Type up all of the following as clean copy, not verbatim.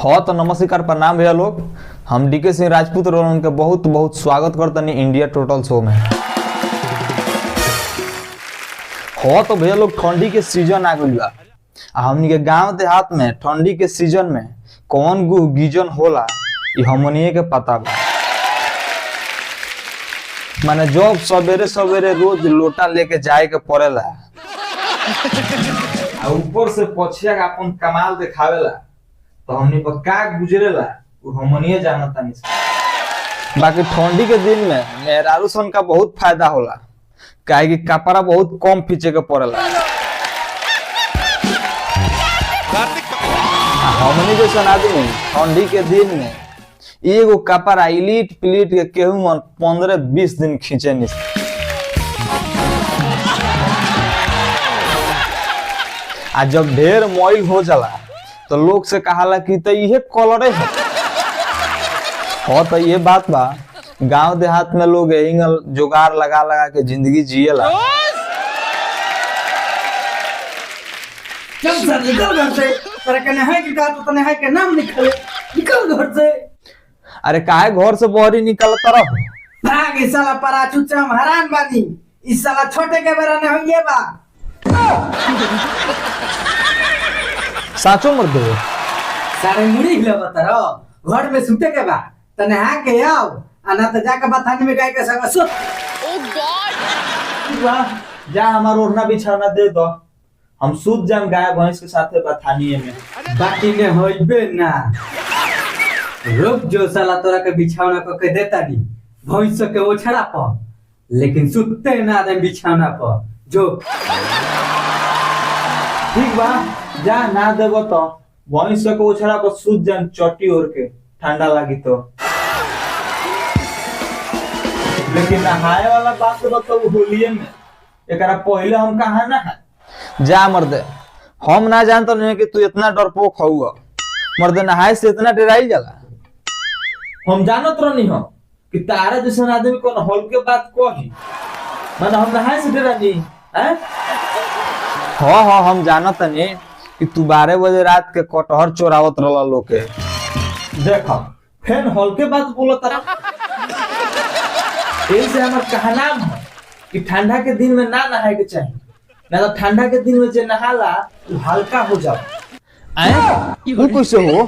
हो तो नमस्कार प्रणाम भैया लोग। हम डीके सिंह राजपूत और उनके बहुत बहुत स्वागत करते इंडिया टोटल शो में। हो तो भैया लोग ठंडी के सीजन आ गई बा। हमनी के गांव देहात में ठंडी के सीजन में कौन गीजन होला ये हमनी के पता बा। माने जब सवेरे सवेरे रोज लोटा लेके जाए के पड़ेला ऊपर से पछिया का अपन कमाल दिखावेला तो हमनी पर का गुजरेला वो हमनी जानता नहीं। बाकी ठंडी के दिन में मेहरारू सन का बहुत फायदा होला काहे कि कपड़ा बहुत कम पीछे के पड़ेला। हमनी जैसन आदमी ठंडी के दिन में एगो कपड़ा इलीट प्लीट के केहू मन 15-20 दिन खींचे नहीं। आ जब ढेर मोइल हो जाला तो लोग से कहाला कि तो ये कलर है। हो तो ये बात बा गांव देहात में लोग यही जुगाड़ लगा लगा के जिंदगी जिएला। चल सर निकल घर से। तेरे के नहाए की का तो नहाए के नाम निकले। निकल घर से। अरे काहे घर से बहरी निकलता रहो? भाग इस साला पराचू से हम हैरान बानी। इस साला छोटे के बेरा ने होंगे बा। साचो मर दे। सारे मुड़ी हिला बता रहो। घर में सुते के बा त नहा के आओ आना तो जाके बथानी में गाय के संग सुत। ओह गॉड। वाह जा हमार ओढ़ना बिछाना दे दो हम सूत जाम गाय भैंस के साथे बथानिए में। बाकी ने होइबे ना। रुक जो साला तोरा के बिछावना को के देता दी भैंस के ओछड़ा पर लेकिन सुते ना दे बिछावना पर जो। ठीक बा जा ना देबो तो भैंस के ओछड़ा पर सूत जाम चट्टी ओढ़ के ठंडा लागी तो। लेकिन नहाए वाला बात बताओ होलिये में एकरा पहले हम कहा ना जा मर्दे। हम ना जानता नहीं कि तू इतना डरपोक हउआ। मर्दे नहाए से इतना डराई जाला हम जानत रहनी हो कि तारा जैसन आदमी कौन हॉल के बात कही माने हम नहाए से डरानी हैं। हो हम जानत नहीं कि तू 12 बजे रात के कटहर चोरावत रहला लोग के। देखो फिर हॉल के बात बोलत रहा। ऐसे हमार कहना है कि ठंडा के दिन में ना नहाए के चाहिए ना तो ठंडा के दिन में जे नहाला वो हल्का हो जाए। वो कैसे हो?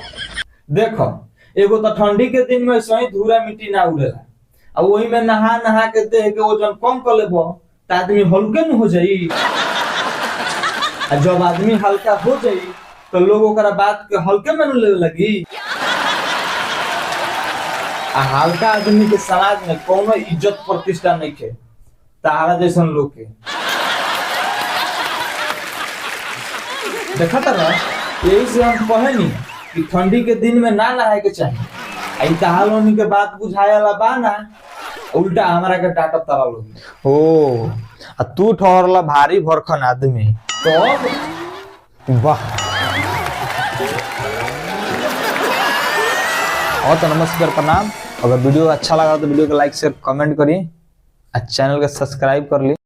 देखो एगो तो ठंडी के दिन में सही धूरा मिट्टी ना उड़ेला और वही में नहा नहा के देह के वजन कम कर लेबो तो आदमी हल्के न हो जाई। और जब आदमी हल्का हो जाई तो लोग ओकरा बात के हल्के में लेवे लगी। आ हल्का आदमी के समाज में कोनो इज्जत प्रतिष्ठा नहीं है तारा जैसन लोग के। देखा था यही से हम कहे नहीं कि ठंडी के दिन में ना नहाए के चाहिए। आई तहालोनी के बात बुझाया बा ना उल्टा हमारा के डांटत तारा लोग। ओ आ तू ठहरला भारी भरखन आदमी तो वाह। और तो नमस्कार प्रणाम। अगर वीडियो अच्छा लगा तो वीडियो को लाइक शेयर कमेंट करिए और चैनल को सब्सक्राइब कर ली।